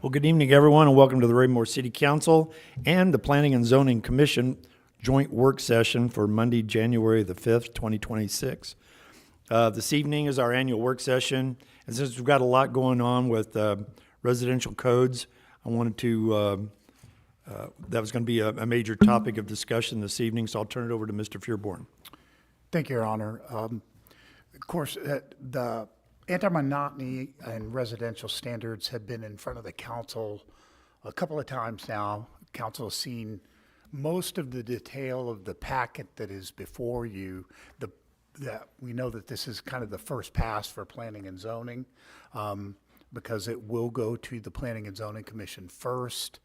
Well, good evening, everyone, and welcome to the Raymore City Council and the Planning and Zoning Commission joint work session for Monday, January the 5th, 2026. This evening is our annual work session, and since we've got a lot going on with residential codes, I wanted to, that was going to be a major topic of discussion this evening, so I'll turn it over to Mr. Fearborn. Thank you, Your Honor. Of course, the anti-monotony and residential standards have been in front of the council a couple of times now. Council has seen most of the detail of the packet that is before you. We know that this is kind of the first pass for planning and zoning because it will go to the Planning and Zoning Commission first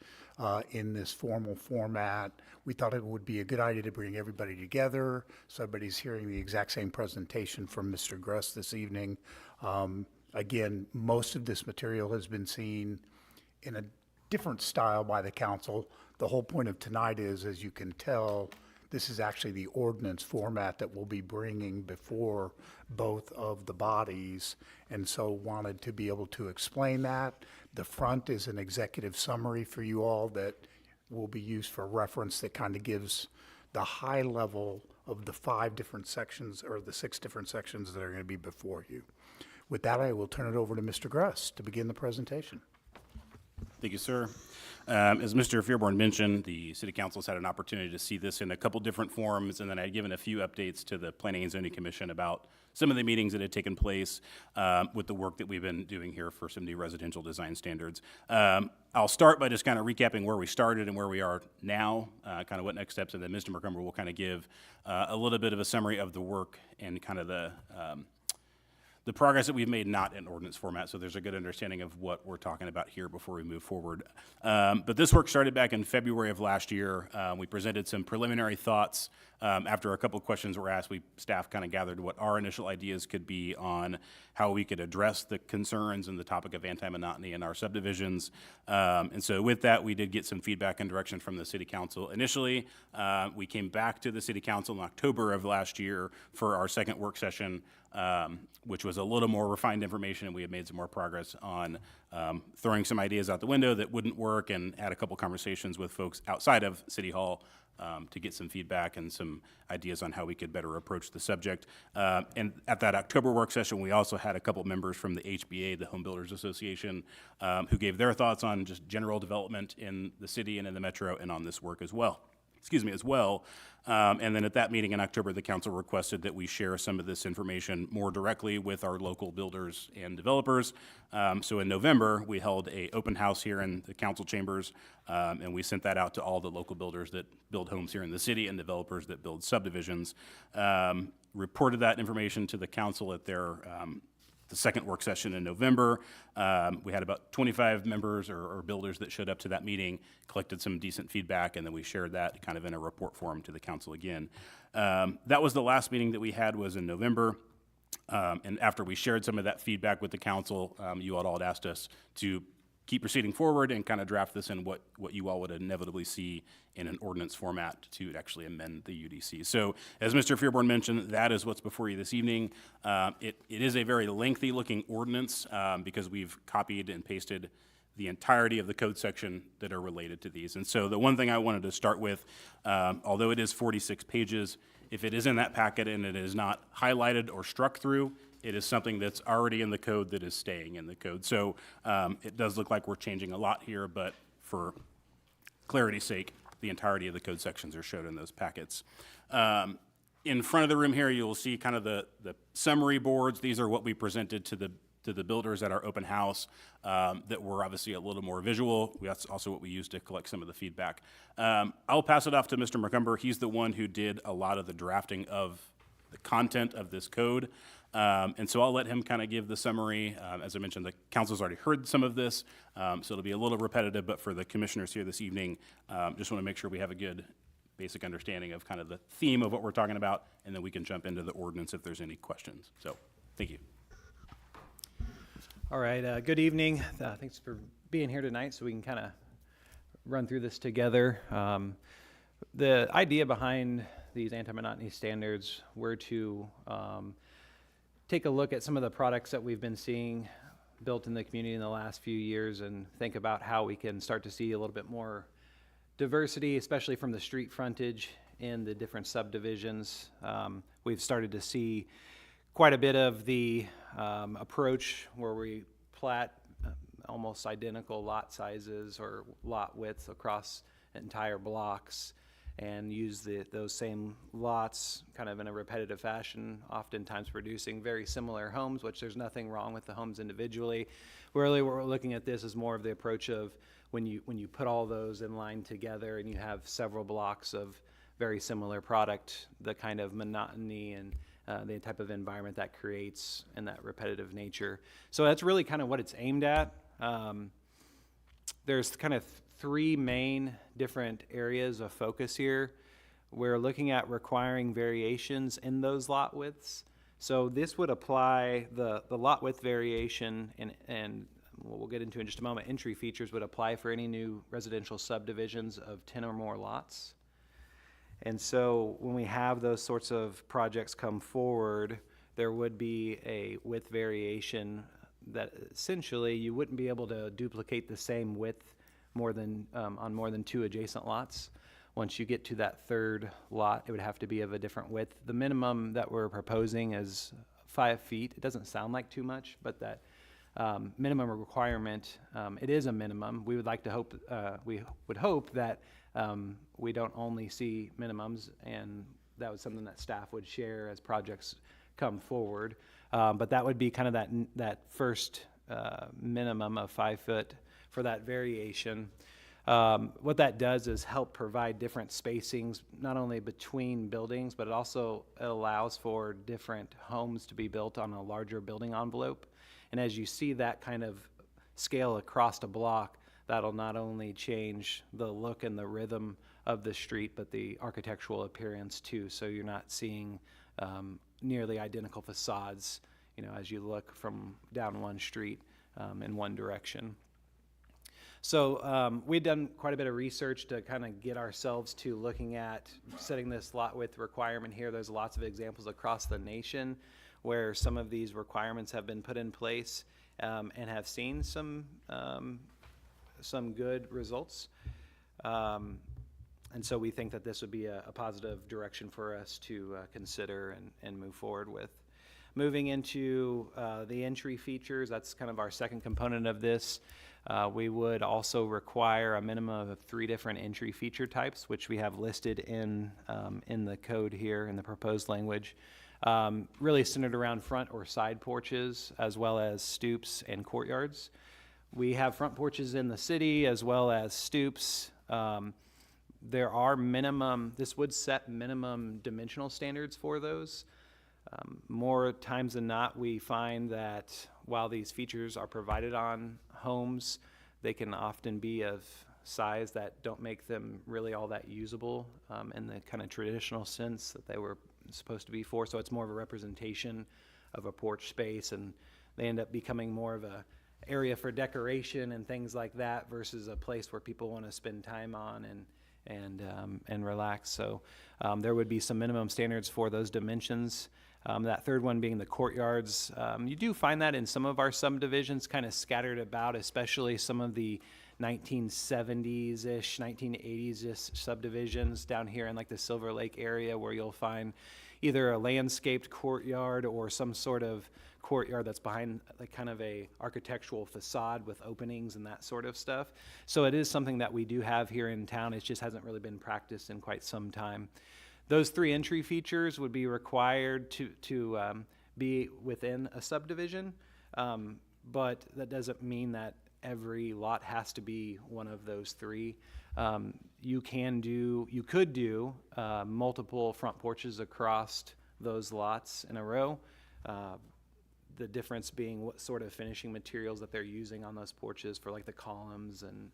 in this formal format. We thought it would be a good idea to bring everybody together so everybody's hearing the exact same presentation from Mr. Gruss this evening. Again, most of this material has been seen in a different style by the council. The whole point of tonight is, as you can tell, this is actually the ordinance format that we'll be bringing before both of the bodies, and so wanted to be able to explain that. The front is an executive summary for you all that will be used for reference that kind of gives the high level of the 5 different sections or the 6 different sections that are going to be before you. With that, I will turn it over to Mr. Gruss to begin the presentation. Thank you, sir. As Mr. Fearborn mentioned, the City Council's had an opportunity to see this in a couple different forms, and then I'd given a few updates to the Planning and Zoning Commission about some of the meetings that had taken place with the work that we've been doing here for some new residential design standards. I'll start by just kind of recapping where we started and where we are now, kind of what next steps, and then Mr. McCumber will kind of give a little bit of a summary of the work and kind of the progress that we've made, not in ordinance format, so there's a good understanding of what we're talking about here before we move forward. But this work started back in February of last year. We presented some preliminary thoughts. After a couple of questions were asked, staff kind of gathered what our initial ideas could be on how we could address the concerns and the topic of anti-monotony in our subdivisions. And so with that, we did get some feedback and direction from the City Council. Initially, we came back to the City Council in October of last year for our second work session, which was a little more refined information, and we had made some more progress on throwing some ideas out the window that wouldn't work, and had a couple conversations with folks outside of City Hall to get some feedback and some ideas on how we could better approach the subject. And at that October work session, we also had a couple members from the HBA, the Home Builders Association, who gave their thoughts on just general development in the city and in the metro and on this work as well. And then at that meeting in October, the council requested that we share some of this information more directly with our local builders and developers. So in November, we held an open house here in the council chambers, and we sent that out to all the local builders that build homes here in the city and developers that build subdivisions. Reported that information to the council at their the second work session in November. We had about 25 members or builders that showed up to that meeting, collected some decent feedback, and then we shared that kind of in a report form to the council again. That was the last meeting that we had, was in November. And after we shared some of that feedback with the council, you all had asked us to keep proceeding forward and kind of draft this in what you all would inevitably see in an ordinance format to actually amend the UDC. So as Mr. Fearborn mentioned, that is what's before you this evening. It is a very lengthy looking ordinance because we've copied and pasted the entirety of the code section that are related to these. And so the one thing I wanted to start with, although it is 46 pages, if it is in that packet and it is not highlighted or struck through, it is something that's already in the code that is staying in the code. So it does look like we're changing a lot here, but for clarity's sake, the entirety of the code sections are showed in those packets. In front of the room here, you'll see kind of the summary boards. These are what we presented to the builders at our open house that were obviously a little more visual. That's also what we used to collect some of the feedback. I'll pass it off to Mr. McCumber. He's the one who did a lot of the drafting of the content of this code. And so I'll let him kind of give the summary. As I mentioned, the council's already heard some of this, so it'll be a little repetitive, but for the commissioners here this evening, just want to make sure we have a good basic understanding of kind of the theme of what we're talking about, and then we can jump into the ordinance if there's any questions. So, thank you. All right, good evening. Thanks for being here tonight so we can kind of run through this together. The idea behind these anti-monotony standards were to take a look at some of the products that we've been seeing built in the community in the last few years and think about how we can start to see a little bit more diversity, especially from the street frontage in the different subdivisions. We've started to see quite a bit of the approach where we plat almost identical lot sizes or lot widths across entire blocks and use those same lots kind of in a repetitive fashion, oftentimes producing very similar homes, which there's nothing wrong with the homes individually. Really, what we're looking at this is more of the approach of when you put all those in line together and you have several blocks of very similar product, the kind of monotony and the type of environment that creates and that repetitive nature. So that's really kind of what it's aimed at. There's kind of three main different areas of focus here. We're looking at requiring variations in those lot widths. So this would apply, the lot width variation, and what we'll get into in just a moment, entry features would apply for any new residential subdivisions of 10 or more lots. And so when we have those sorts of projects come forward, there would be a width variation that essentially you wouldn't be able to duplicate the same width on more than two adjacent lots. Once you get to that third lot, it would have to be of a different width. The minimum that we're proposing is 5 feet. It doesn't sound like too much, but that minimum requirement, it is a minimum. We would like to hope, we would hope that we don't only see minimums, and that was something that staff would share as projects come forward. But that would be kind of that first minimum of 5 foot for that variation. What that does is help provide different spacings, not only between buildings, but it also allows for different homes to be built on a larger building envelope. And as you see that kind of scale across a block, that'll not only change the look and the rhythm of the street, but the architectural appearance too. So you're not seeing nearly identical facades, as you look from down one street in one direction. So we've done quite a bit of research to kind of get ourselves to looking at setting this lot width requirement here. There's lots of examples across the nation where some of these requirements have been put in place and have seen some good results. And so we think that this would be a positive direction for us to consider and move forward with. Moving into the entry features, that's kind of our second component of this. We would also require a minimum of 3 different entry feature types, which we have listed in the code here in the proposed language. Really centered around front or side porches, as well as stoops and courtyards. We have front porches in the city as well as stoops. There are this would set minimum dimensional standards for those. More times than not, we find that while these features are provided on homes, they can often be of size that don't make them really all that usable in the kind of traditional sense that they were supposed to be for. So it's more of a representation of a porch space, and they end up becoming more of a area for decoration and things like that versus a place where people want to spend time on and relax. So there would be some minimum standards for those dimensions. That third one being the courtyards. You do find that in some of our subdivisions kind of scattered about, especially some of the 1970s-ish, 1980s-ish subdivisions down here in like the Silver Lake area, where you'll find either a landscaped courtyard or some sort of courtyard that's behind like kind of a architectural facade with openings and that sort of stuff. So it is something that we do have here in town. It just hasn't really been practiced in quite some time. Those 3 entry features would be required to be within a subdivision, but that doesn't mean that every lot has to be one of those 3. You could do multiple front porches across those lots in a row. The difference being what sort of finishing materials that they're using on those porches for like the columns and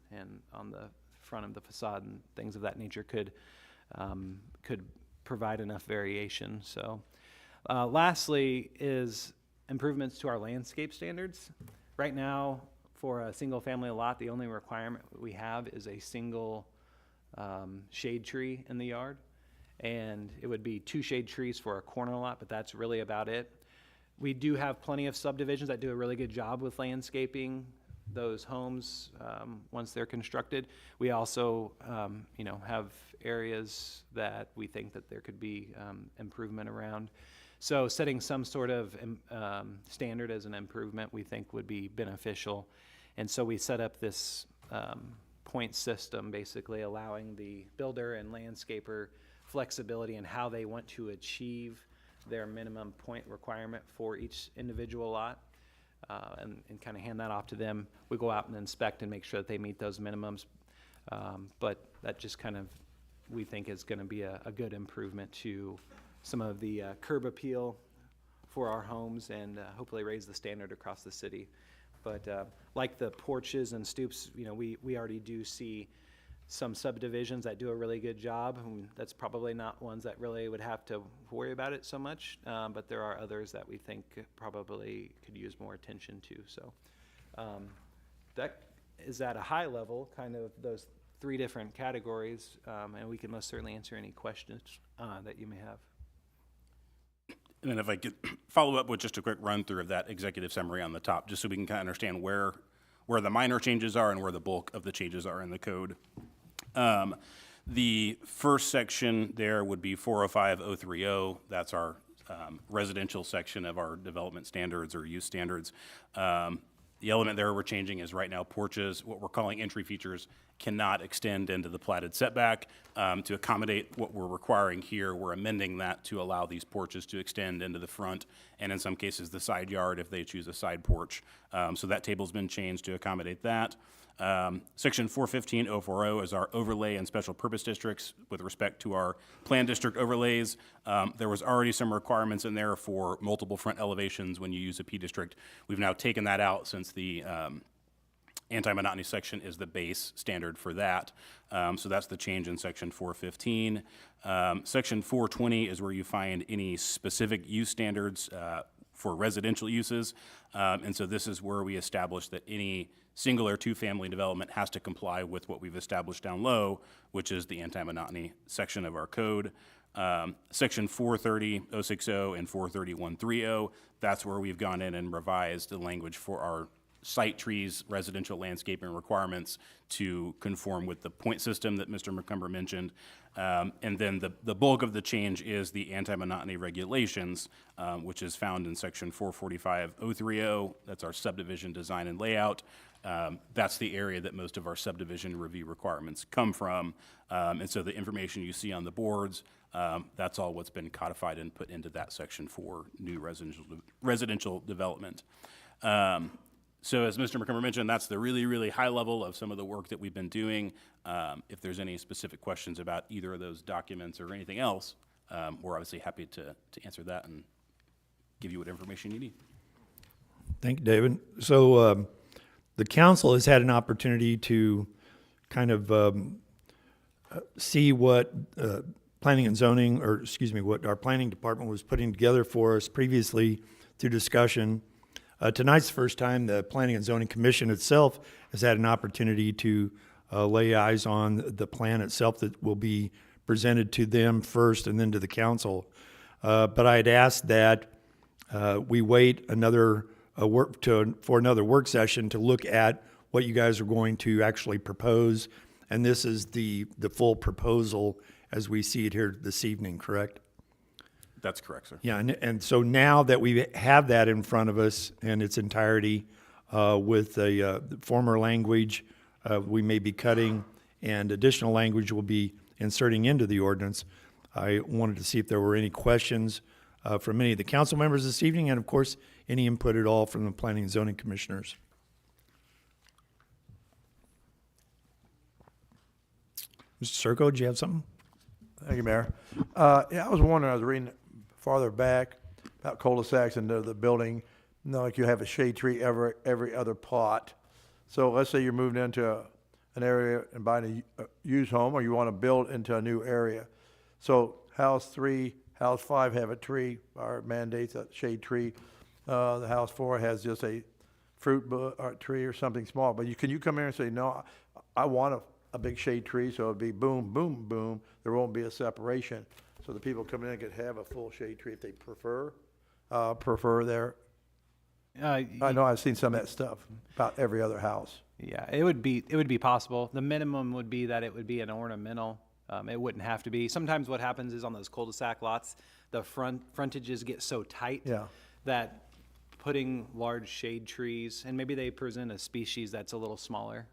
on the front of the facade and things of that nature could provide enough variation. So lastly is improvements to our landscape standards. Right now, for a single family lot, the only requirement we have is a single shade tree in the yard. And it would be 2 shade trees for a corner lot, but that's really about it. We do have plenty of subdivisions that do a really good job with landscaping those homes once they're constructed. We also, have areas that we think that there could be improvement around. So setting some sort of standard as an improvement we think would be beneficial. And so we set up this point system, basically allowing the builder and landscaper flexibility in how they want to achieve their minimum point requirement for each individual lot, and kind of hand that off to them. We go out and inspect and make sure that they meet those minimums. But that just kind of, we think, is going to be a good improvement to some of the curb appeal for our homes, and hopefully raise the standard across the city. But like the porches and stoops, we already do see some subdivisions that do a really good job. And that's probably not ones that really would have to worry about it so much, but there are others that we think probably could use more attention to. So that is at a high level, kind of those three different categories, and we can most certainly answer any questions that you may have. And then if I could follow up with just a quick run through of that executive summary on the top, just so we can kind of understand where the minor changes are and where the bulk of the changes are in the code. The first section there would be 405030. That's our residential section of our development standards or use standards. The element there we're changing is right now porches, what we're calling entry features, cannot extend into the platted setback. To accommodate what we're requiring here, we're amending that to allow these porches to extend into the front and in some cases the side yard if they choose a side porch. So that table's been changed to accommodate that. Section 415040 is our overlay and special purpose districts with respect to our plan district overlays. There was already some requirements in there for multiple front elevations when you use a P district. We've now taken that out since the anti-monotony section is the base standard for that. So that's the change in section 415. Section 420 is where you find any specific use standards for residential uses. And so this is where we establish that any single or two-family development has to comply with what we've established down low, which is the anti-monotony section of our code. Section 430060 and 430130, that's where we've gone in and revised the language for our site trees, residential landscaping requirements to conform with the point system that Mr. McCumber mentioned. And then the bulk of the change is the anti-monotony regulations, which is found in section 445030. That's our subdivision design and layout. That's the area that most of our subdivision review requirements come from. And so the information you see on the boards, that's all what's been codified and put into that section for new residential development. So as Mr. McCumber mentioned, that's the really, really high level of some of the work that we've been doing. If there's any specific questions about either of those documents or anything else, we're obviously happy to answer that and give you what information you need. Thank you, David. So the council has had an opportunity to kind of see what planning and zoning, or excuse me, what our planning department was putting together for us previously through discussion. Tonight's the first time the Planning and Zoning Commission itself has had an opportunity to lay eyes on the plan itself that will be presented to them first and then to the council. But I had asked that we wait another for another work session to look at what you guys are going to actually propose. And this is the full proposal as we see it here this evening, correct? That's correct, sir. Yeah, and so now that we have that in front of us in its entirety, with the former language we may be cutting and additional language we'll be inserting into the ordinance, I wanted to see if there were any questions from any of the council members this evening, and of course, any input at all from the Planning and Zoning Commissioners. Mr. Circo, do you have something? Thank you, Mayor. Yeah, I was wondering, I was reading farther back about cul-de-sacs into the building, like you have a shade tree every other plot. So let's say you're moving into an area and buying a used home, or you want to build into a new area. So house 3, house 5 have a tree, or mandates a shade tree. The house 4 has just a fruit tree or something small. But can you come here and say, no, I want a big shade tree, so it'd be boom, boom, boom. There won't be a separation. So the people coming in could have a full shade tree if they prefer. prefer there? I know I've seen some of that stuff about every other house. Yeah, it would be possible. The minimum would be that it would be an ornamental. It wouldn't have to be. Sometimes what happens is on those cul-de-sac lots, the frontages get so tight Yeah. that putting large shade trees, and maybe they present a species that's a little smaller.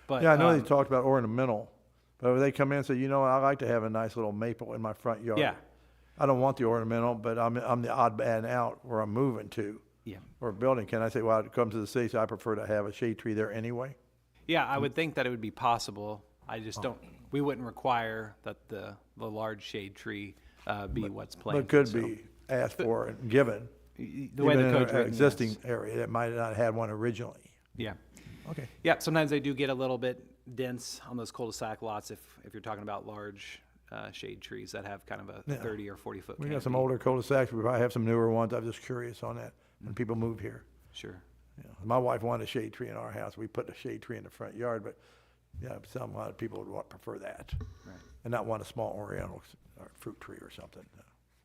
But Yeah, I know they talked about ornamental, but if they come in and say, you know, I like to have a nice little maple in my front yard. Yeah. I don't want the ornamental, but I'm the odd man out where I'm moving to. Yeah. Or building. Can I say, well, I'd come to the city, so I prefer to have a shade tree there anyway? Yeah, I would think that it would be possible. I just don't, we wouldn't require that the large shade tree be what's But planted. it could so. be asked for and given. The way even the in code's an written, existing yes. area that might not have had one originally. Yeah. Okay. Yeah, sometimes they do get a little bit dense on those cul-de-sac lots if you're talking about large shade trees that have kind of a 30 or 40 foot We canopy. got some older cul-de-sacs. We probably have some newer ones. I'm just curious on that when people move here. Sure. Yeah, my wife wanted a shade tree in our house. We put a shade tree in the front yard, but yeah, a lot of people would prefer that. Right. And not want a small oriental or fruit tree or something.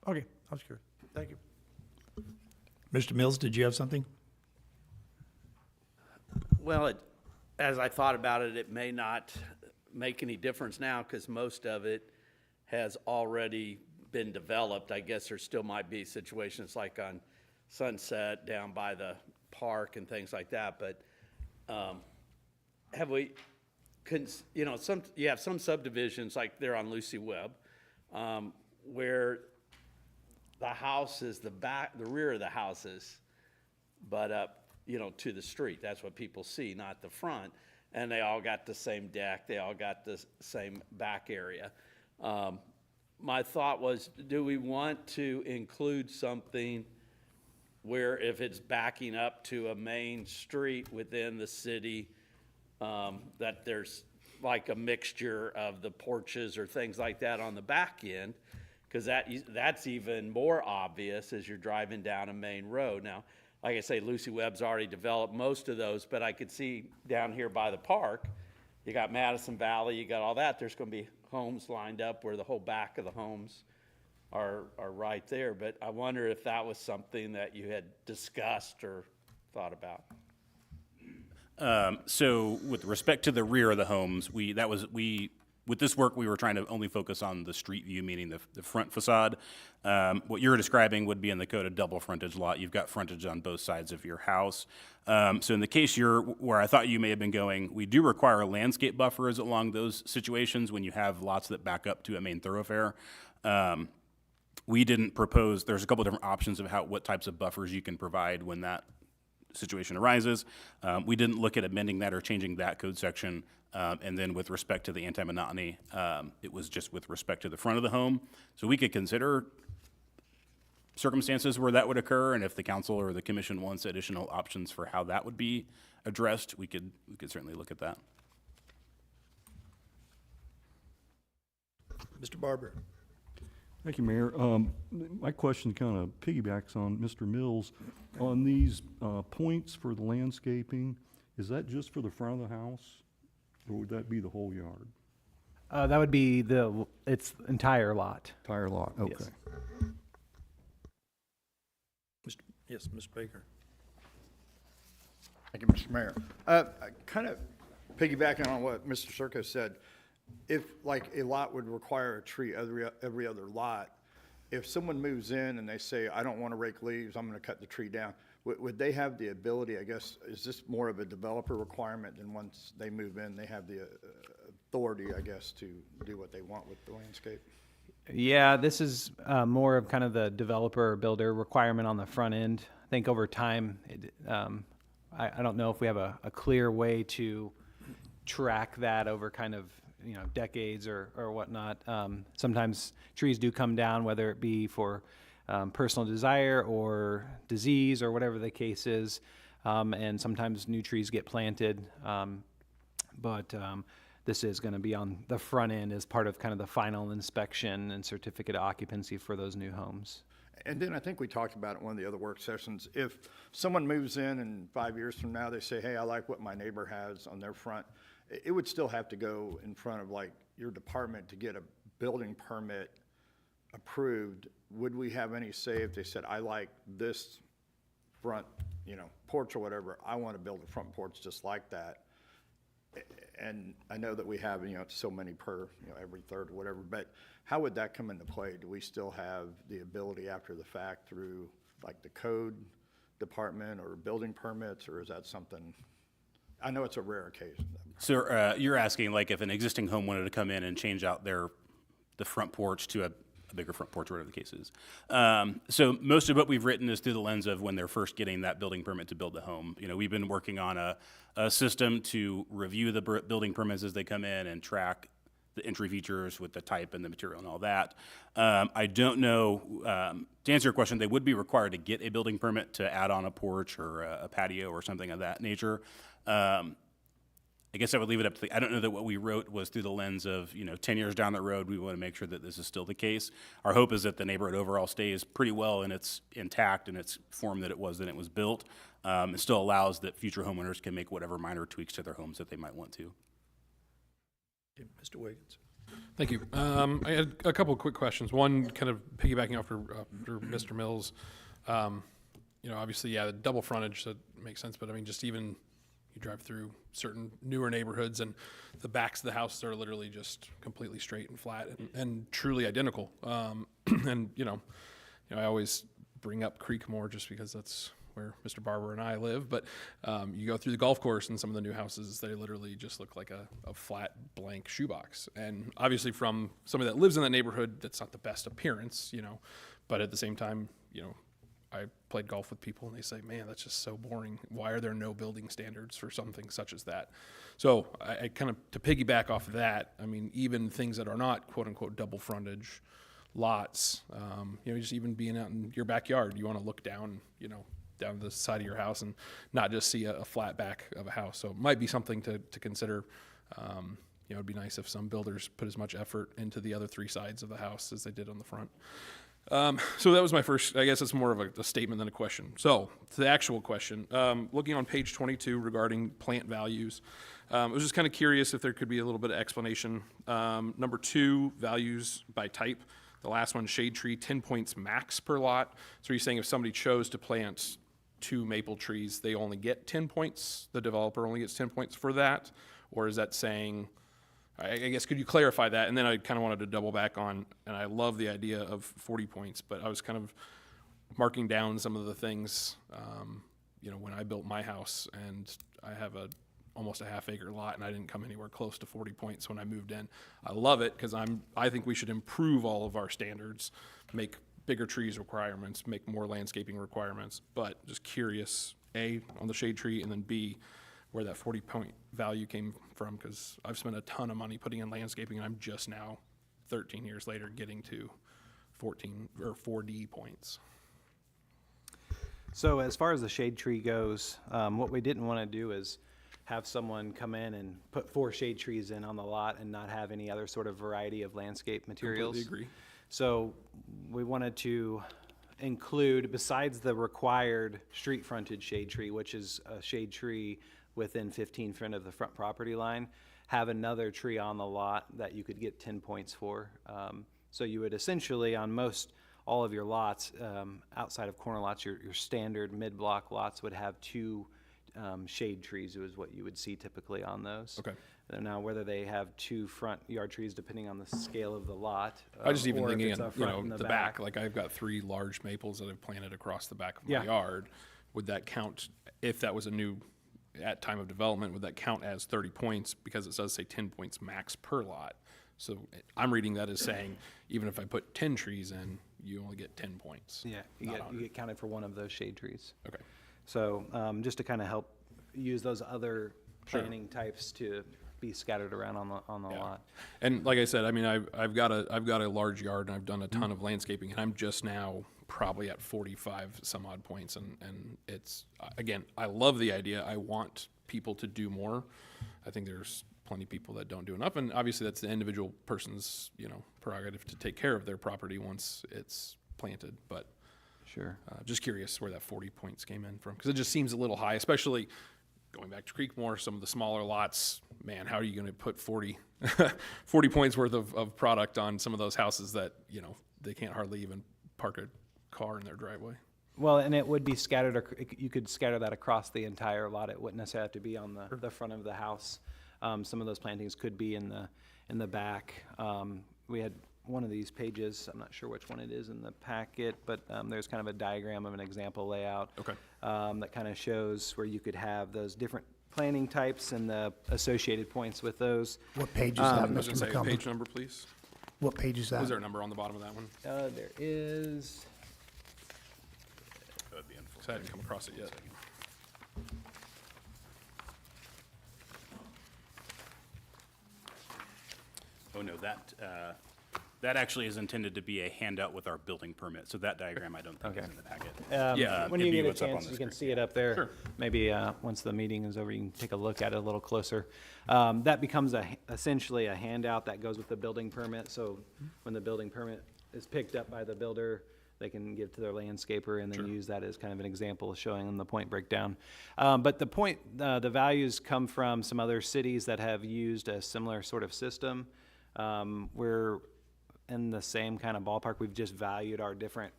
Okay, I was curious. Thank you. Mr. Mills, did you have something? Well, as I thought about it, it may not make any difference now because most of it has already been developed. I guess there still might be situations like on Sunset down by the park and things like that, but have we, you know, you have some subdivisions like there on Lucy Webb where the house is the rear of the houses, but up, you know, to the street. That's what people see, not the front. And they all got the same deck. They all got the same back area. My thought was, do we want to include something where if it's backing up to a main street within the city, that there's like a mixture of the porches or things like that on the back end? Because that's even more obvious as you're driving down a main road. Now, like I say, Lucy Webb's already developed most of those, but I could see down here by the park, you got Madison Valley, you got all that. There's going to be homes lined up where the whole back of the homes are right there. But I wonder if that was something that you had discussed or thought about. So with respect to the rear of the homes, with this work, we were trying to only focus on the street view, meaning the front facade. What you're describing would be in the code a double frontage lot. You've got frontage on both sides of your house. So in the case where I thought you may have been going, we do require landscape buffers along those situations when you have lots that back up to a main thoroughfare. We didn't propose, there's a couple different options of what types of buffers you can provide when that situation arises. We didn't look at amending that or changing that code section. And then with respect to the anti-monotony, it was just with respect to the front of the home. So we could consider circumstances where that would occur, and if the council or the commission wants additional options for how that would be addressed, we could certainly look at that. Mr. Barber? Thank you, Mayor. My question kind of piggybacks on Mr. Mills. On these points for the landscaping, is that just for the front of the house, or would that be the whole yard? That would be its entire lot. Entire lot, okay. Yes, Mr. Baker. Thank you, Mr. Mayor. Kind of piggybacking on what Mr. Circo said, if like a lot would require a tree every other lot, if someone moves in and they say, I don't want to rake leaves, I'm going to cut the tree down, would they have the ability, I guess, is this more of a developer requirement than once they move in, they have the authority, I guess, to do what they want with the landscape? Yeah, this is more of kind of the developer or builder requirement on the front end. I think over time, I don't know if we have a clear way to track that over kind of, you know, decades or whatnot. Sometimes trees do come down, whether it be for personal desire or disease or whatever the case is. And sometimes new trees get planted. But this is going to be on the front end as part of kind of the final inspection and certificate of occupancy for those new homes. And then I think we talked about it in one of the other work sessions. If someone moves in and 5 years from now, they say, hey, I like what my neighbor has on their front, it would still have to go in front of like your department to get a building permit approved, would we have any say if they said, I like this front, porch or whatever, I want to build a front porch just like that? And I know that we have, so many per, every third or whatever, but how would that come into play? Do we still have the ability after the fact through like the code department or building permits, or is that something, I know it's a rare occasion. So you're asking like if an existing home wanted to come in and change out the front porch to a bigger front porch, or whatever the case is. So most of what we've written is through the lens of when they're first getting that building permit to build the home. We've been working on a system to review the building permits as they come in and track the entry features with the type and the material and all that. I don't know, to answer your question, they would be required to get a building permit to add on a porch or a patio or something of that nature. I guess I would leave it up to I don't know that what we wrote was through the lens of, 10 years down the road, we want to make sure that this is still the case. Our hope is that the neighborhood overall stays pretty well and it's intact in its form that it was when it was built. It still allows that future homeowners can make whatever minor tweaks to their homes that they might want to. Okay, Mr. Wiggins. Thank you. I had a couple of quick questions. One, kind of piggybacking off after Mr. Mills. Obviously, the double frontage, that makes sense, but I mean, just even you drive through certain newer neighborhoods and the backs of the houses are literally just completely straight and flat and truly identical. And, I always bring up Creekmore just because that's where Mr. Barber and I live, but you go through the golf course and some of the new houses, they literally just look like a flat blank shoebox. And obviously from somebody that lives in that neighborhood, that's not the best appearance, but at the same time, I played golf with people and they say, man, that's just so boring. Why are there no building standards for something such as that? So I kind of, to piggyback off of that, I mean, even things that are not quote unquote double frontage lots, just even being out in your backyard, you want to look down, down the side of your house and not just see a flat back of a house. So it might be something to consider. It'd be nice if some builders put as much effort into the other three sides of the house as they did on the front. So that was my first, I guess it's more of a statement than a question. So to the actual question, looking on page 22 regarding plant values, I was just kind of curious if there could be a little bit of explanation. Number 2, values by type. The last one, shade tree, 10 points max per lot. So you're saying if somebody chose to plant 2 maple trees, they only get 10 points? The developer only gets 10 points for that? Or is that saying, I guess, could you clarify that? And then I kind of wanted to double back on, and I love the idea of 40 points, but I was kind of marking down some of the things, when I built my house, and I have almost a half-acre lot, and I didn't come anywhere close to 40 points when I moved in. I love it because I think we should improve all of our standards, make bigger trees requirements, make more landscaping requirements, but just curious, A, on the shade tree, and then B, where that 40-point value came from, because I've spent a ton of money putting in landscaping, and I'm just now, 13 years later, getting to 14 or 4D points. So as far as the shade tree goes, what we didn't want to do is have someone come in and put 4 shade trees in on the lot and not have any other sort of variety of landscape materials. Completely agree. So we wanted to include, besides the required street frontage shade tree, which is a shade tree within 15 feet of the front property line, have another tree on the lot that you could get 10 points for. So you would essentially, on all of your lots, outside of corner lots, your standard mid-block lots would have 2 shade trees, is what you would see typically on those. Okay. Now, whether they have 2 front yard trees, depending on the scale of the lot. I was just even or if thinking, it's a front and the back. Like I've got 3 large maples that I've planted across the back of my Yeah. yard. Would that count, if that was a new, at time of development, would that count as 30 points? Because it does say 10 points max per lot. So I'm reading that as saying, even if I put 10 trees in, you only get 10 points. Yeah, you get counted for one of those shade trees. Okay. So just to kind of help use those other planting types to be scattered around on the lot. And like I said, I mean, I've got a large yard and I've done a ton of landscaping, and I'm just now probably at 45 some odd points, and it's, again, I love the idea. I want people to do more. I think there's plenty of people that don't do enough, and obviously that's the individual person's prerogative to take care of their property once it's planted. But Sure. just curious where that 40 points came in from, because it just seems a little high, especially going back to Creekmore, some of the smaller lots, man, how are you gonna put 40, 40 points worth of product on some of those houses that, you know, they can't hardly even park a car in their driveway? Well, and it would be scattered, you could scatter that across the entire lot. It wouldn't necessarily have to be on the front of the house. Some of those plantings could be in the back. We had one of these pages, I'm not sure which one it is in the packet, but there's kind of a diagram of an example layout. Okay. That kind of shows where you could have those different planting types and the associated points with those. What page is that, I was Mr. gonna say, McCombie? page number, please. What page is that? Was there a number on the bottom of that one? There is, 'Cause I hadn't come across it yet. Oh, no, that actually is intended to be a handout with our building permit, so that diagram I don't think is Okay. in the packet. Yeah, when it'd you be get a what's up on chance, the you can screen. see it up there. Sure. Maybe once the meeting is over, you can take a look at it a little closer. That becomes essentially a handout that goes with the building permit. So when the building permit is picked up by the builder, they can give to their landscaper and then use that as kind of an example of showing them the point breakdown. But the values come from some other cities that have used a similar sort of system. We're in the same kind of ballpark. We've just valued our different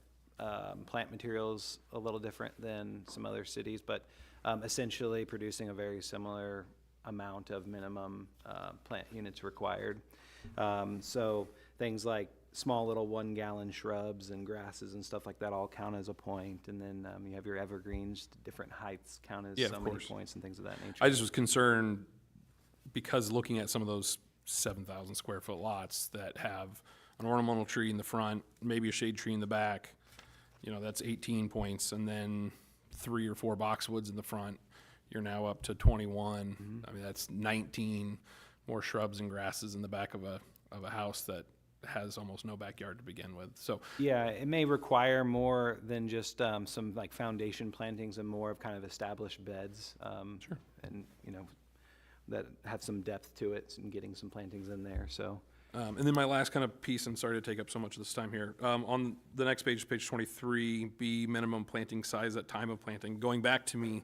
plant materials a little different than some other cities, but essentially producing a very similar amount of minimum plant units required. So things like small little 1-gallon shrubs and grasses and stuff like that all count as a point. And then you have your evergreens, different heights count as Yeah, of so many course. points and things of that nature. I just was concerned because looking at some of those 7,000 square foot lots that have an ornamental tree in the front, maybe a shade tree in the back, you know, that's 18 points, and then 3 or 4 boxwoods in the front, you're now up to 21. I mean, that's 19 more shrubs and grasses in the back of a house that has almost no backyard to begin with. So, Yeah, it may require more than just some like foundation plantings and more of kind of established beds. Sure. And, you know, that have some depth to it and getting some plantings in there, so. and then my last kind of piece, and sorry to take up so much of this time here, on the next page, page 23, B, minimum planting size at time of planting. Going back to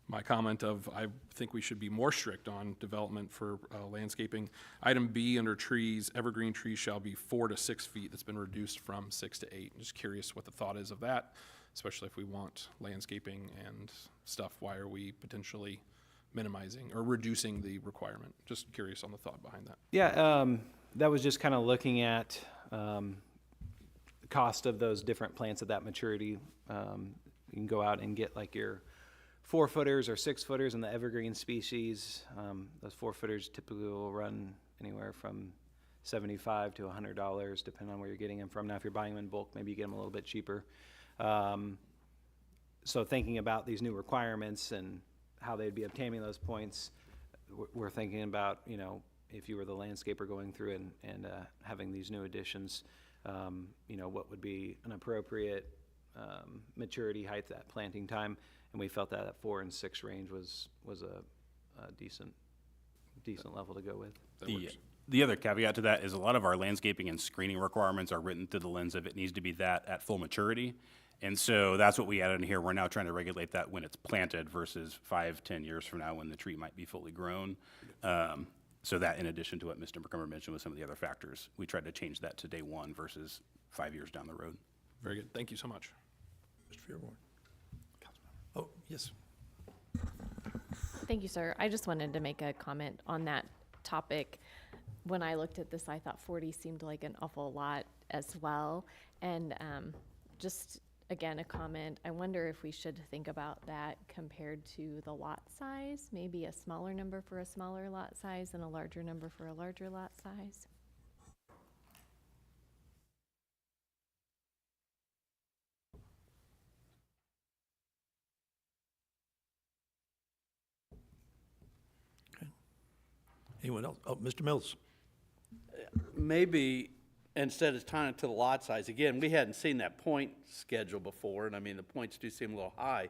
my comment of, I think we should be more strict on development for landscaping. Item B, under trees, evergreen trees shall be 4 to 6 feet. That's been reduced from 6 to 8. Just curious what the thought is of that, especially if we want landscaping and stuff. Why are we potentially minimizing or reducing the requirement? Just curious on the thought behind that. Yeah, that was just kind of looking at cost of those different plants at that maturity. You can go out and get like your 4-footers or 6-footers in the evergreen species. Those 4-footers typically will run anywhere from $75 to $100, depending on where you're getting them from. Now, if you're buying them in bulk, maybe you get them a little bit cheaper. So thinking about these new requirements and how they'd be obtaining those points, we're thinking about, you know, if you were the landscaper going through and having these new additions, you know, what would be an appropriate maturity height at planting time, and we felt that 4 and 6 range was a decent level to go with. The other caveat to that is a lot of our landscaping and screening requirements are written through the lens of it needs to be that at full maturity. And so that's what we added in here. We're now trying to regulate that when it's planted versus 5-10 years from now when the tree might be fully grown. So that, in addition to what Mr. McCumber mentioned with some of the other factors, we tried to change that to day 1 versus 5 years down the road. Very good. Thank you so much. Mr. Fearborn. Oh, yes. Thank you, sir. I just wanted to make a comment on that topic. When I looked at this, I thought 40 seemed like an awful lot as well. And just, again, a comment. I wonder if we should think about that compared to the lot size, maybe a smaller number for a smaller lot size and a larger number for a larger lot size. Anyone else? Oh, Mr. Mills. Maybe instead of tying it to the lot size, again, we hadn't seen that point schedule before, and I mean, the points do seem a little high.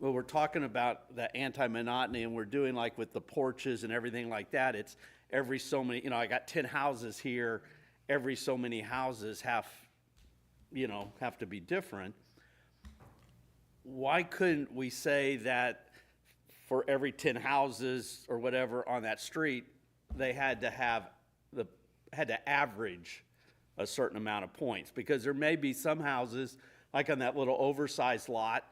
Well, we're talking about the anti-monotony, and we're doing like with the porches and everything like that, it's every so many, you know, I got 10 houses here, every so many houses have to be different. Why couldn't we say that for every 10 houses or whatever on that street, they had to average a certain amount of points, because there may be some houses, like on that little oversized lot,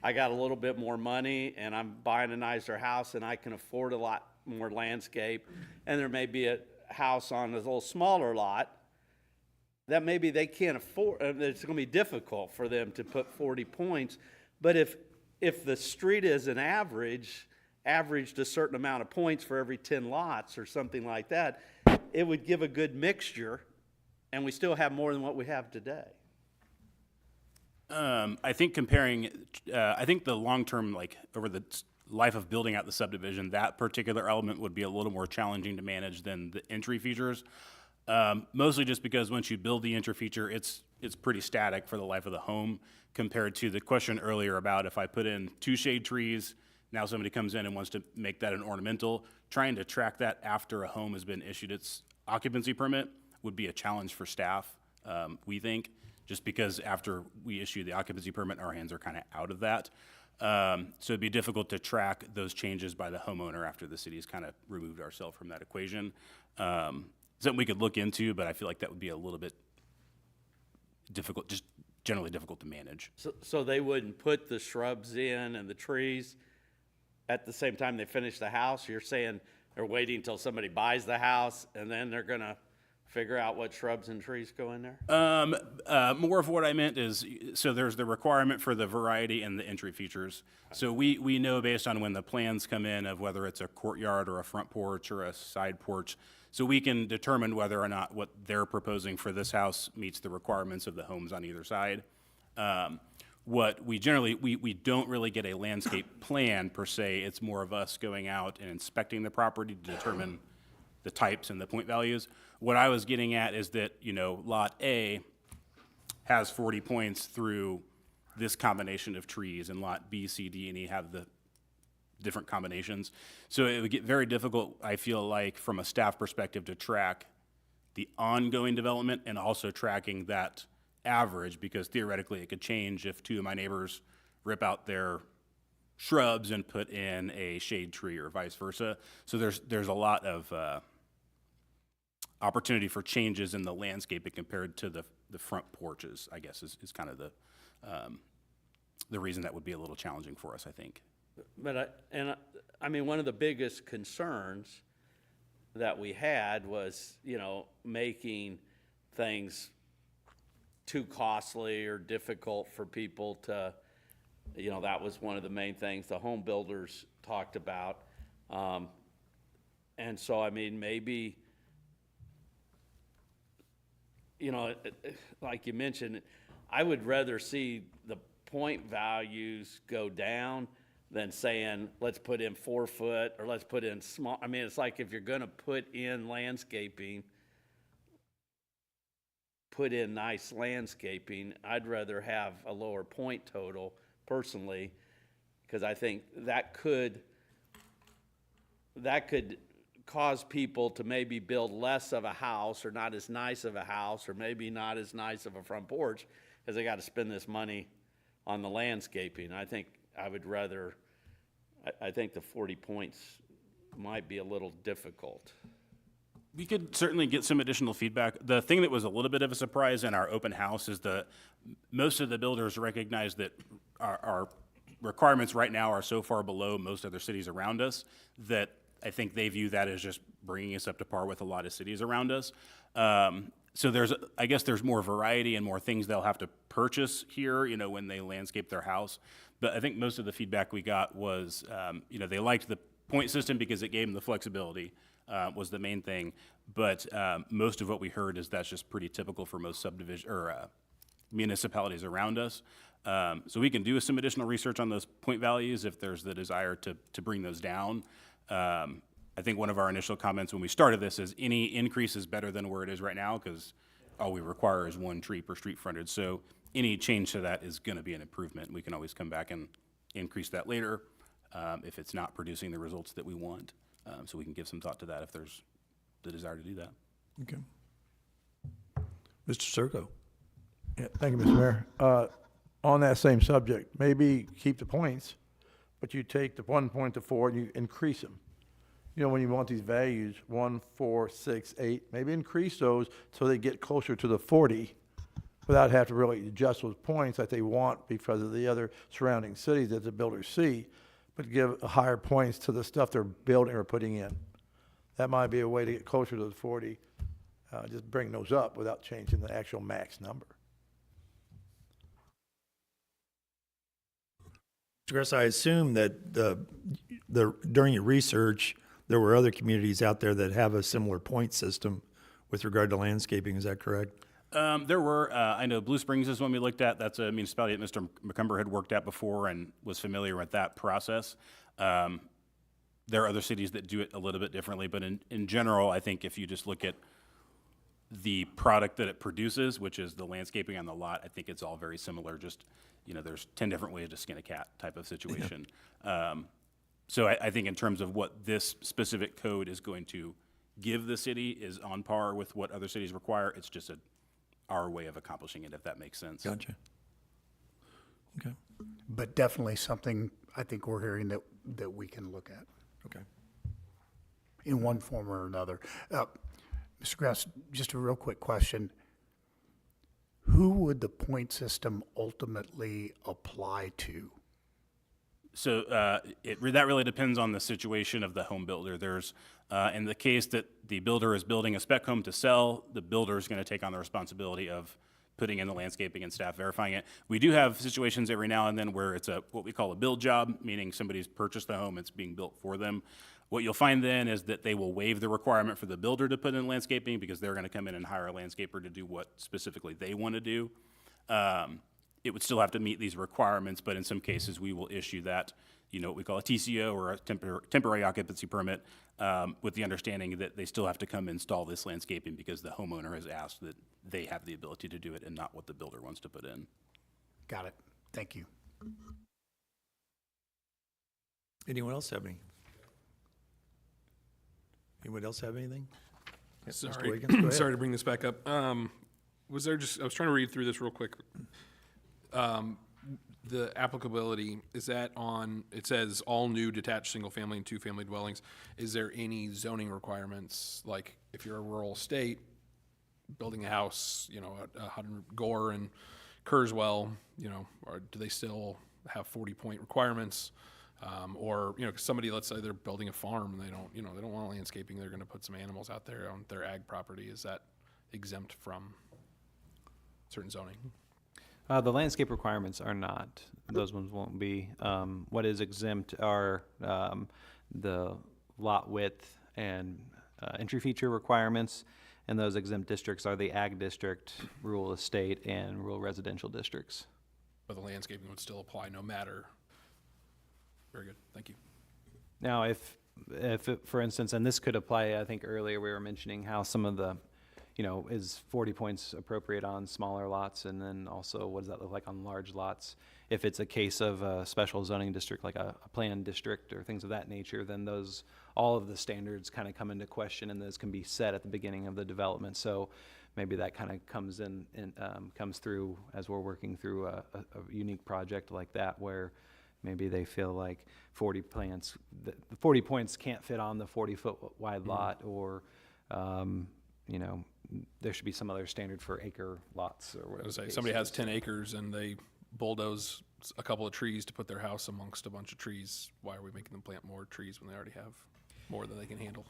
I got a little bit more money and I'm buying a nicer house and I can afford a lot more landscape. And there may be a house on a little smaller lot that maybe they can't afford, it's gonna be difficult for them to put 40 points. But if the street is an averaged a certain amount of points for every 10 lots or something like that, it would give a good mixture, and we still have more than what we have today. I think I think the long-term, like, over the life of building out the subdivision, that particular element would be a little more challenging to manage than the entry features. Mostly just because once you build the entry feature, it's pretty static for the life of the home, compared to the question earlier about if I put in 2 shade trees, now somebody comes in and wants to make that an ornamental. Trying to track that after a home has been issued its occupancy permit would be a challenge for staff, we think, just because after we issue the occupancy permit, our hands are kind of out of that. So it'd be difficult to track those changes by the homeowner after the city's kind of removed ourselves from that equation. Something we could look into, but I feel like that would be a little bit difficult, just generally difficult to manage. So they wouldn't put the shrubs in and the trees at the same time they finish the house? You're saying they're waiting until somebody buys the house and then they're gonna figure out what shrubs and trees go in there? More of what I meant is, so there's the requirement for the variety and the entry features. So we know based on when the plans come in of whether it's a courtyard or a front porch or a side porch, so we can determine whether or not what they're proposing for this house meets the requirements of the homes on either side. What we generally, we don't really get a landscape plan per se. It's more of us going out and inspecting the property to determine the types and the point values. What I was getting at is that, Lot A has 40 points through this combination of trees, and Lot B, C, D, and E have the different combinations. So it would get very difficult, I feel like, from a staff perspective, to track the ongoing development and also tracking that average, because theoretically it could change if 2 of my neighbors rip out their shrubs and put in a shade tree or vice versa. So there's a lot of opportunity for changes in the landscaping compared to the front porches, I guess, is kind of the reason that would be a little challenging for us, I think. But I mean, one of the biggest concerns that we had was, making things too costly or difficult for people to, that was one of the main things the home builders talked about. And so, I mean, maybe, like you mentioned, I would rather see the point values go down than saying, let's put in 4 foot or let's put in small. I mean, it's like if you're gonna put in landscaping, put in nice landscaping, I'd rather have a lower point total personally, because I think that could cause people to maybe build less of a house or not as nice of a house or maybe not as nice of a front porch because they got to spend this money on the landscaping. I think I think the 40 points might be a little difficult. We could certainly get some additional feedback. The thing that was a little bit of a surprise in our open house is most of the builders recognize that our requirements right now are so far below most other cities around us that I think they view that as just bringing us up to par with a lot of cities around us. So I guess there's more variety and more things they'll have to purchase here, when they landscape their house. But I think most of the feedback we got was, they liked the point system because it gave them the flexibility. Was the main thing, but most of what we heard is that's just pretty typical for most subdivision or municipalities around us. So we can do some additional research on those point values if there's the desire to bring those down. I think one of our initial comments when we started this is any increase is better than where it is right now because all we require is 1 tree per street frontage. So any change to that is going to be an improvement. We can always come back and increase that later if it's not producing the results that we want. So we can give some thought to that if there's the desire to do that. Okay. Mr. Circo. Yeah, thank you, Mr. Mayor. On that same subject, maybe keep the points, but you take the 1 point to 4 and you increase them. You know, when you want these values, 1, 4, 6, 8, maybe increase those so they get closer to the 40 without having to really adjust those points that they want because of the other surrounding cities that the builders see, but give higher points to the stuff they're building or putting in. That might be a way to get closer to the 40, just bring those up without changing the actual max number. Mr. Gress, I assume that during your research, there were other communities out there that have a similar point system with regard to landscaping. Is that correct? There were, I know Blue Springs is one we looked at. That's a municipality that Mr. McCumber had worked at before and was familiar with that process. There are other cities that do it a little bit differently, but in general, I think if you just look at the product that it produces, which is the landscaping on the lot, I think it's all very similar. Just, there's 10 different ways to skin a cat type of situation. So I think in terms of what this specific code is going to give the city is on par with what other cities require. It's just our way of accomplishing it, if that makes sense. Gotcha. Okay. But definitely something I think we're hearing that we can look at Okay. in one form or another. Mr. Grass, just a real quick question. Who would the point system ultimately apply to? So that really depends on the situation of the home builder. There's, in the case that the builder is building a spec home to sell, the builder is going to take on the responsibility of putting in the landscaping and staff verifying it. We do have situations every now and then where it's what we call a build job, meaning somebody's purchased the home, it's being built for them. What you'll find then is that they will waive the requirement for the builder to put in landscaping because they're going to come in and hire a landscaper to do what specifically they want to do. It would still have to meet these requirements, but in some cases, we will issue that, what we call a TCO or a temporary occupancy permit, with the understanding that they still have to come install this landscaping because the homeowner has asked that they have the ability to do it and not what the builder wants to put in. Got it. Thank you. Anyone else have any? Anyone else have anything? Yes, Mr. Sorry, Wiggins, go ahead. sorry to bring this back up. I was trying to read through this real quick. The applicability, is that on, it says all new detached single-family and two-family dwellings. Is there any zoning requirements, like if you're a rural estate, building a house, at Gore and Kurzweil, or do they still have 40-point requirements? Or, 'cause somebody, let's say they're building a farm and they don't want landscaping, they're gonna put some animals out there on their ag property. Is that exempt from certain zoning? The landscape requirements are not. Those ones won't be. What is exempt are the lot width and entry feature requirements, and those exempt districts are the ag district, rural estate, and rural residential districts. But the landscaping would still apply no matter. Very good, thank you. Now, if for instance, and this could apply, I think earlier we were mentioning how some of the, is 40 points appropriate on smaller lots, and then also what does that look like on large lots? If it's a case of a special zoning district, like a planned district or things of that nature, then all of the standards kind of come into question, and those can be set at the beginning of the development. So maybe that kind of comes in and comes through as we're working through a unique project like that, where maybe they feel like 40 points can't fit on the 40-foot wide lot, or there should be some other standard for acre lots or I whatever. was the say, case somebody has is. 10 acres and they bulldoze a couple of trees to put their house amongst a bunch of trees. Why are we making them plant more trees when they already have more than they can handle?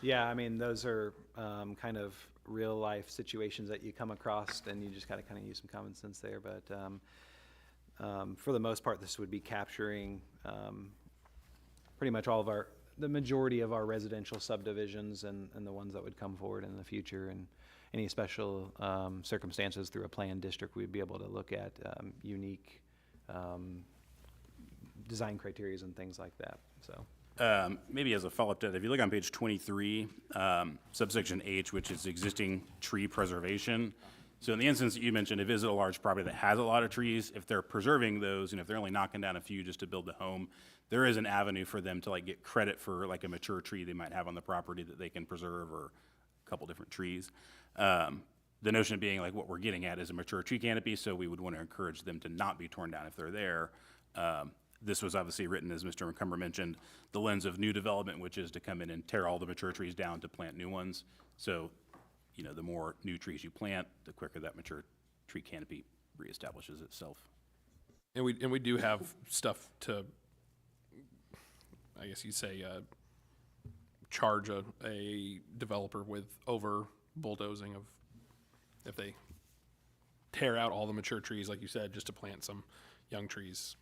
Yeah, I mean, those are kind of real life situations that you come across, and you just got to kind of use some common sense there. But for the most part, this would be capturing pretty much the majority of our residential subdivisions and the ones that would come forward in the future, and any special circumstances through a planned district, we'd be able to look at unique design criteria and things like that, so. Maybe as a follow-up to that, if you look on page 23, subsection H, which is existing tree preservation. So in the instance that you mentioned, if it is a large property that has a lot of trees, if they're preserving those, and if they're only knocking down a few just to build the home, there is an avenue for them to get credit for a mature tree they might have on the property that they can preserve, or a couple different trees. The notion being what we're getting at is a mature tree canopy, so we would want to encourage them to not be torn down if they're there. This was obviously written, as Mr. McCumber mentioned, the lens of new development, which is to come in and tear all the mature trees down to plant new ones. So, the more new trees you plant, the quicker that mature tree canopy reestablishes itself. And we do have stuff to, I guess you'd say, charge a developer with over bulldozing of, if they tear out all the mature trees, like you said, just to plant some young trees.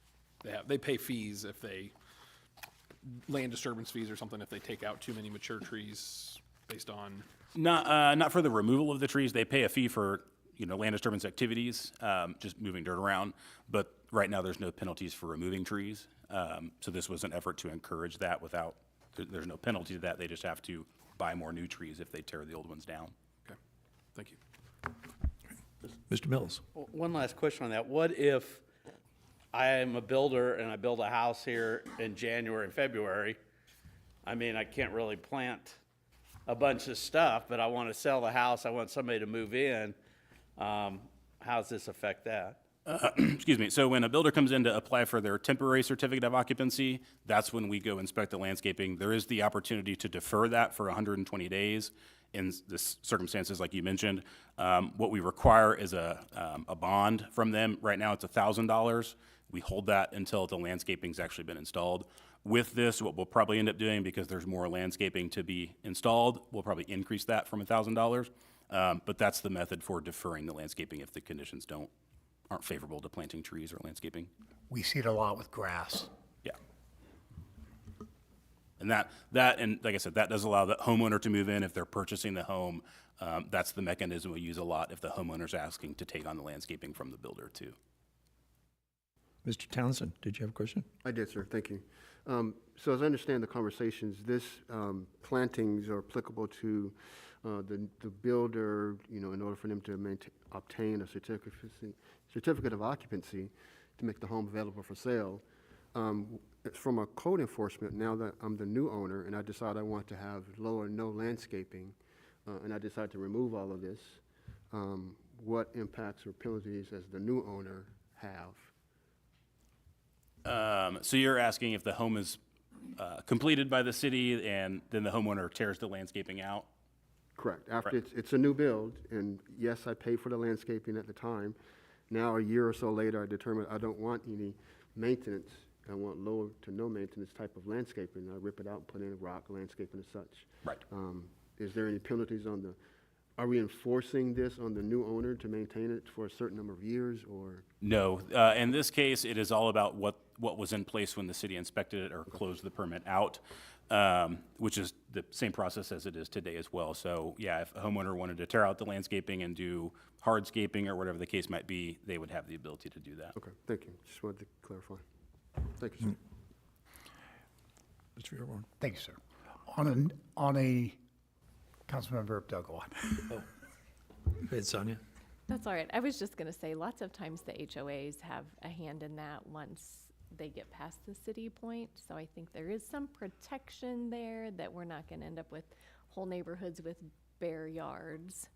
They pay fees if they, land disturbance fees or something, if they take out too many mature trees based on. Not for the removal of the trees. They pay a fee for, land disturbance activities, just moving dirt around. But right now, there's no penalties for removing trees. So this was an effort to encourage that without, there's no penalty to that. They just have to buy more new trees if they tear the old ones down. Okay, thank you. Mr. Mills? One last question on that. What if I am a builder and I build a house here in January and February? I mean, I can't really plant a bunch of stuff, but I want to sell the house. I want somebody to move in. How does this affect that? Excuse me. So when a builder comes in to apply for their temporary certificate of occupancy, that's when we go inspect the landscaping. There is the opportunity to defer that for 120 days in the circumstances like you mentioned. What we require is a bond from them. Right now, it's $1,000. We hold that until the landscaping's actually been installed. With this, what we'll probably end up doing, because there's more landscaping to be installed, we'll probably increase that from $1,000. But that's the method for deferring the landscaping if the conditions aren't favorable to planting trees or landscaping. We see it a lot with grass. Yeah. And and like I said, that does allow the homeowner to move in if they're purchasing the home. That's the mechanism we use a lot if the homeowner's asking to take on the landscaping from the builder too. Mr. Townsend, did you have a question? I did, sir. Thank you. So as I understand the conversations, this plantings are applicable to the builder, in order for them to obtain a certificate of occupancy to make the home available for sale. From a code enforcement, now that I'm the new owner and I decide I want to have low or no landscaping, and I decide to remove all of this, what impacts or penalties as the new owner have? So you're asking if the home is completed by the city and then the homeowner tears the landscaping out? Correct. After it's a new build, and yes, I paid for the landscaping at the time. Now, a year or so later, I determined I don't want any maintenance. I want low to no maintenance type of landscaping. I rip it out and put in rock landscaping and such. Right. Is there any penalties are we enforcing this on the new owner to maintain it for a certain number of years, or? No. In this case, it is all about what was in place when the city inspected it or closed the permit out, which is the same process as it is today as well. So, yeah, if a homeowner wanted to tear out the landscaping and do hardscaping or whatever the case might be, they would have the ability to do that. Okay, thank you. Just wanted to clarify. Thank you, sir. Mr. Fairborn? Thank you, sir. On a, Councilmember Doug, go on. Go ahead, Sonia. That's all right. I was just gonna say, lots of times the HOAs have a hand in that once they get past the city point. So I think there is some protection there that we're not gonna end up with whole neighborhoods with bare yards.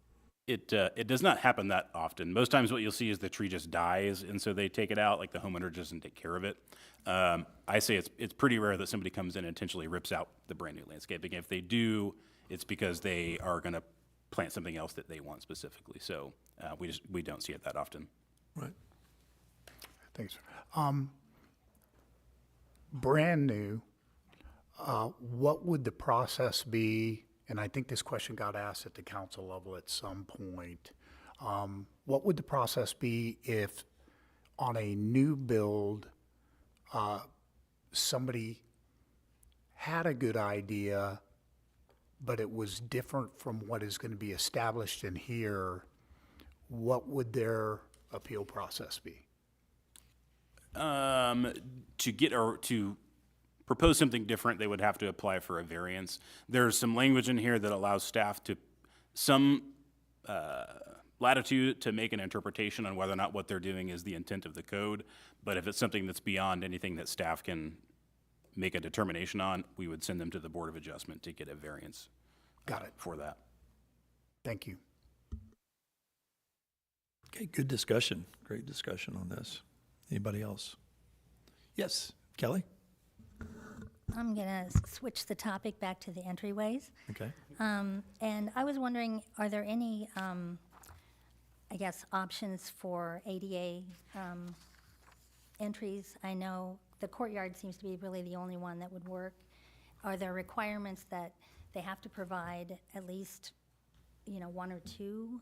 It does not happen that often. Most times what you'll see is the tree just dies, and so they take it out, like the homeowner doesn't take care of it. I say it's pretty rare that somebody comes in and intentionally rips out the brand new landscaping. If they do, it's because they are gonna plant something else that they want specifically. So we don't see it that often. Right. Thanks, sir. Brand new, what would the process be? And I think this question got asked at the council level at some point. What would the process be if on a new build, somebody had a good idea, but it was different from what is going to be established in here? What would their appeal process be? To propose something different, they would have to apply for a variance. There's some language in here that allows staff to some latitude to make an interpretation on whether or not what they're doing is the intent of the code. But if it's something that's beyond anything that staff can make a determination on, we would send them to the Board of Adjustment to get a variance. Got it. For that. Thank you. Okay, good discussion. Great discussion on this. Anybody else? Yes, Kelly? I'm going to switch the topic back to the entryways. Okay. And I was wondering, are there any, I guess, options for ADA entries? I know the courtyard seems to be really the only one that would work. Are there requirements that they have to provide at least, one or two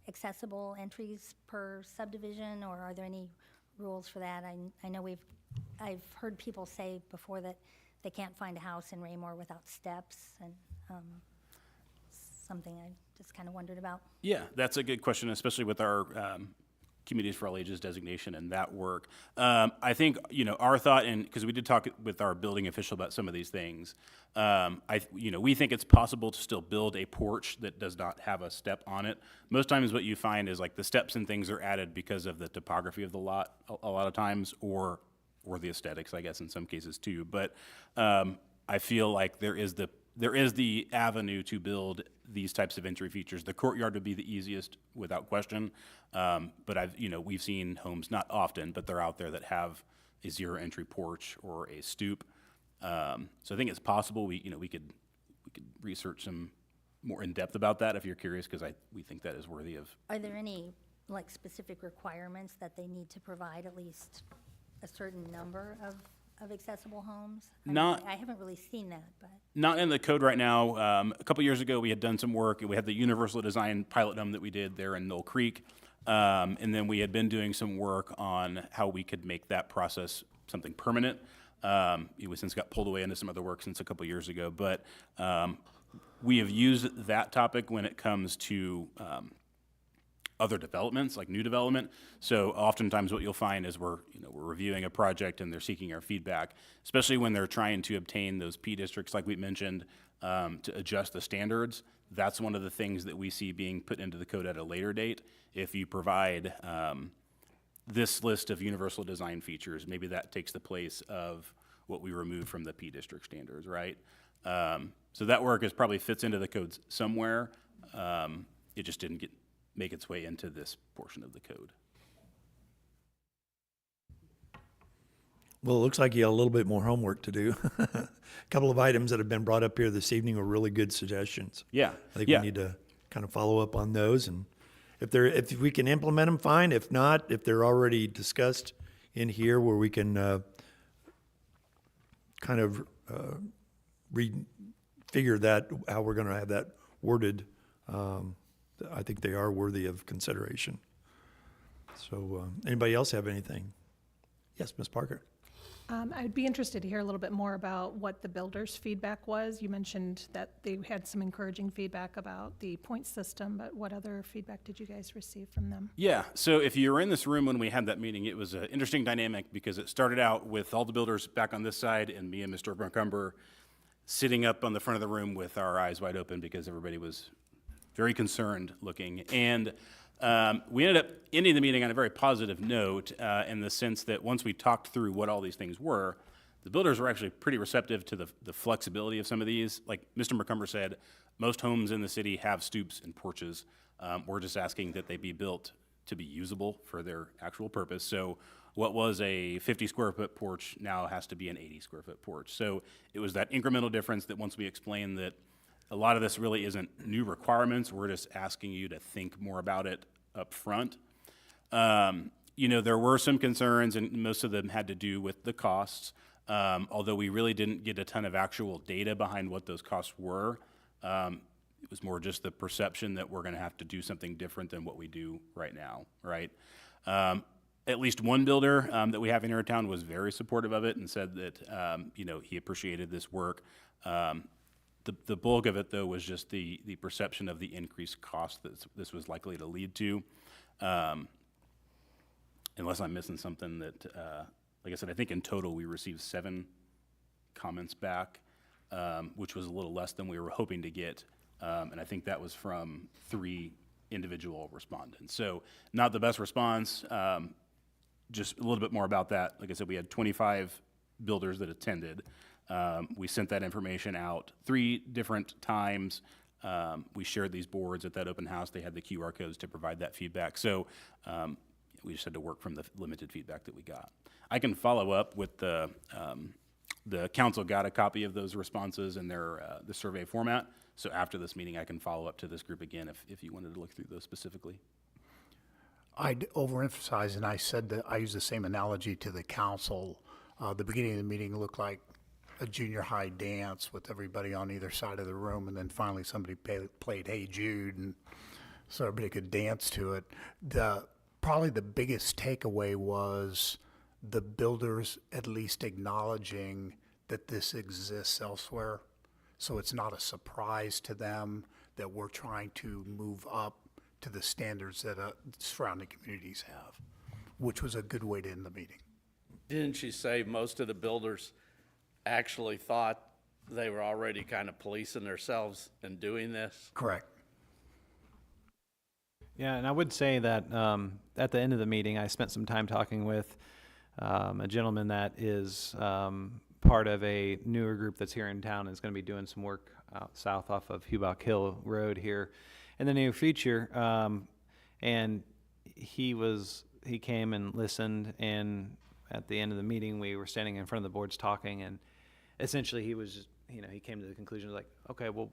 accessible entries per subdivision, or are there any rules for that? I know I've heard people say before that they can't find a house in Raymore without steps, and something I just kind of wondered about. Yeah, that's a good question, especially with our Communities for All Ages designation and that work. I think, our thought, and because we did talk with our building official about some of these things, we think it's possible to still build a porch that does not have a step on it. Most times what you find is like the steps and things are added because of the topography of the lot a lot of times, or the aesthetics, I guess, in some cases too. But I feel like there is the avenue to build these types of entry features. The courtyard would be the easiest without question. But we've seen homes, not often, but they're out there that have a zero entry porch or a stoop. So I think it's possible we could research some more in depth about that if you're curious, because we think that is worthy of. Are there any, specific requirements that they need to provide at least a certain number of accessible homes? I haven't really seen that, but. Not in the code right now. A couple years ago, we had done some work. We had the Universal Design pilot home that we did there in Knoll Creek. And then we had been doing some work on how we could make that process something permanent. It was since got pulled away into some other work since a couple years ago. But we have used that topic when it comes to other developments, like new development. So oftentimes what you'll find is we're reviewing a project and they're seeking our feedback, especially when they're trying to obtain those P districts, like we mentioned, to adjust the standards. That's one of the things that we see being put into the code at a later date. If you provide this list of universal design features, maybe that takes the place of what we remove from the P district standards, right? So that work probably fits into the codes somewhere. It just didn't make its way into this portion of the code. Well, it looks like you got a little bit more homework to do. A couple of items that have been brought up here this evening are really good suggestions. Yeah. I think we need to kind of follow up on those, and if we can implement them, fine. If not, if they're already discussed in here where we can kind of refigure that, how we're going to have that worded, I think they are worthy of consideration. So, anybody else have anything? Yes, Ms. Parker. I'd be interested to hear a little bit more about what the builders' feedback was. You mentioned that they had some encouraging feedback about the point system, but what other feedback did you guys receive from them? Yeah, so if you were in this room when we had that meeting, it was an interesting dynamic because it started out with all the builders back on this side and me and Mr. Macumber sitting up on the front of the room with our eyes wide open because everybody was very concerned looking. And we ended up ending the meeting on a very positive note in the sense that once we talked through what all these things were, the builders were actually pretty receptive to the flexibility of some of these. Like Mr. Macumber said, most homes in the city have stoops and porches. We're just asking that they be built to be usable for their actual purpose. So what was a 50 square foot porch now has to be an 80 square foot porch. So it was that incremental difference that once we explained that a lot of this really isn't new requirements. We're just asking you to think more about it up front. There were some concerns, and most of them had to do with the costs, although we really didn't get a ton of actual data behind what those costs were. It was more just the perception that we're going to have to do something different than what we do right now, right? At least one builder that we have in our town was very supportive of it and said that, he appreciated this work. The bulk of it, though, was just the perception of the increased cost that this was likely to lead to. Unless I'm missing something that, like I said, I think in total we received 7 comments back, which was a little less than we were hoping to get. And I think that was from 3 individual respondents. So not the best response. Just a little bit more about that. Like I said, we had 25 builders that attended. We sent that information out 3 different times. We shared these boards at that open house. They had the QR codes to provide that feedback. So We just had to work from the limited feedback that we got. I can follow up with the council got a copy of those responses in their, the survey format. So after this meeting, I can follow up to this group again if you wanted to look through those specifically. I'd overemphasize, and I said that I use the same analogy to the council. The beginning of the meeting looked like a junior high dance with everybody on either side of the room, and then finally somebody played Hey Jude, and so everybody could dance to it. Probably the biggest takeaway was the builders at least acknowledging that this exists elsewhere. So it's not a surprise to them that we're trying to move up to the standards that surrounding communities have, which was a good way to end the meeting. Didn't you say most of the builders actually thought they were already kind of policing themselves and doing this? Correct. Yeah, and I would say that at the end of the meeting, I spent some time talking with a gentleman that is part of a newer group that's here in town and is going to be doing some work out south off of Hubock Hill Road here in the near future. And he came and listened, and at the end of the meeting, we were standing in front of the boards talking, and essentially he was, he came to the conclusion like, okay, well,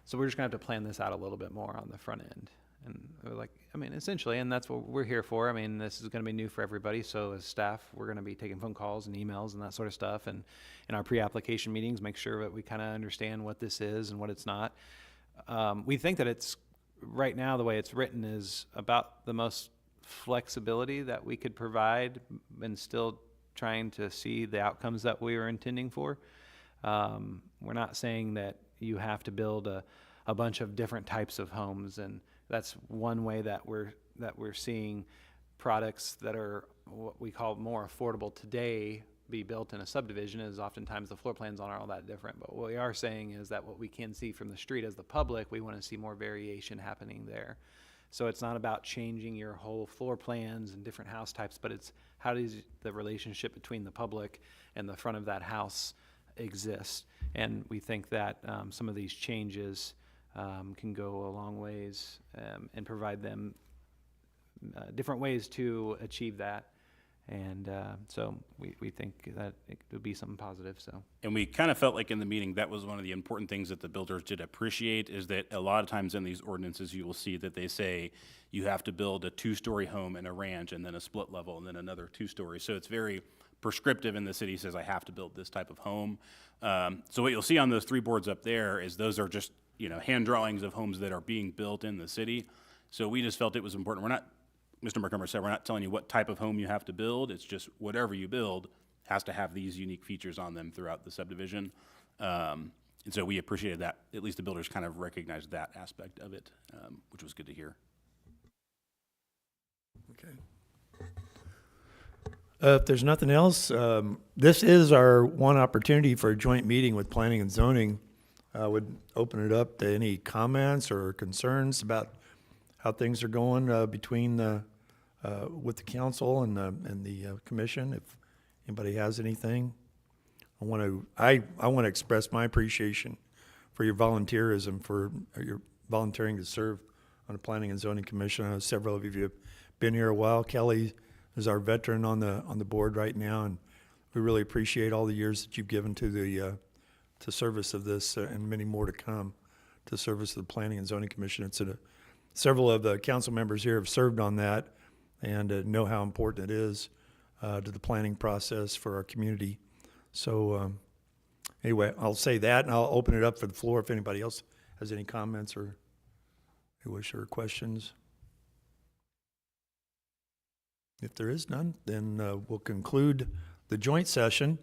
so we're just gonna have to plan this out a little bit more on the front end. And we're like, essentially, and that's what we're here for. This is gonna be new for everybody, so as staff, we're gonna be taking phone calls and emails and that sort of stuff, and in our pre-application meetings, make sure that we kind of understand what this is and what it's not. We think that it's, right now, the way it's written is about the most flexibility that we could provide and still trying to see the outcomes that we were intending for. We're not saying that you have to build a bunch of different types of homes, and that's one way that we're seeing products that are what we call more affordable today be built in a subdivision, is oftentimes the floor plans aren't all that different. But what we are saying is that what we can see from the street as the public, we want to see more variation happening there. So it's not about changing your whole floor plans and different house types, but it's how does the relationship between the public and the front of that house exist. And we think that some of these changes can go a long ways and provide them different ways to achieve that. And so we think that it would be something positive. So. And we kind of felt like in the meeting, that was one of the important things that the builders did appreciate, is that a lot of times in these ordinances, you will see that they say you have to build a 2-story home in a ranch and then a split level and then another 2-story. So it's very prescriptive, and the city says, I have to build this type of home. So what you'll see on those 3 boards up there is those are just, hand drawings of homes that are being built in the city. So we just felt it was important. We're not, Mr. Montgomery said, we're not telling you what type of home you have to build. It's just whatever you build has to have these unique features on them throughout the subdivision. And so we appreciated that. At least the builders kind of recognized that aspect of it, which was good to hear. Okay. If there's nothing else, this is our one opportunity for a joint meeting with Planning and Zoning. I would open it up to any comments or concerns about how things are going between with the council and the commission. If anybody has anything, I want to express my appreciation for your volunteerism, for your volunteering to serve on the Planning and Zoning Commission. I know several of you have been here a while. Kelly is our veteran on the board right now, and we really appreciate all the years that you've given to the to service of this and many more to come to service of the Planning and Zoning Commission. It's several of the council members here have served on that and know how important it is to the planning process for our community. So anyway, I'll say that, and I'll open it up for the floor if anybody else has any comments or wish or questions. If there is none, then we'll conclude the joint session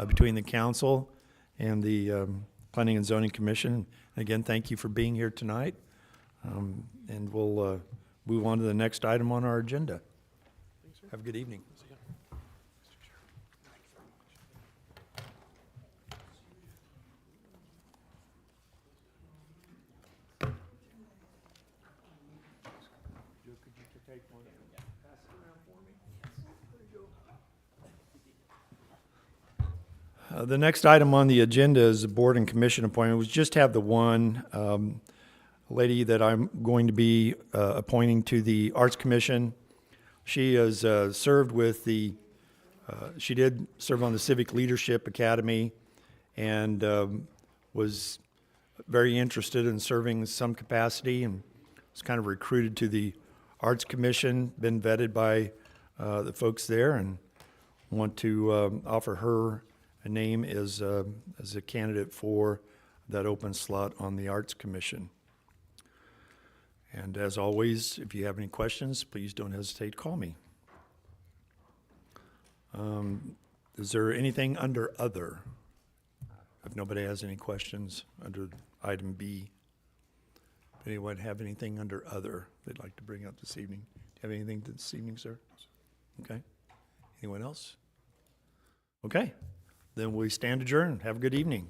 between the council and the Planning and Zoning Commission. And again, thank you for being here tonight. And we'll move on to the next item on our agenda. Have a good evening. The next item on the agenda is the board and commission appointment. We just have the one lady that I'm going to be appointing to the Arts Commission. She has served with she did serve on the Civic Leadership Academy and was very interested in serving in some capacity and was kind of recruited to the Arts Commission, been vetted by the folks there, and want to offer her a name as a candidate for that open slot on the Arts Commission. And as always, if you have any questions, please don't hesitate to call me. Is there anything under other? If nobody has any questions under item B, anyone have anything under other they'd like to bring up this evening? Do you have anything this evening, sir? Okay. Anyone else? Okay. Then we stand adjourned. Have a good evening.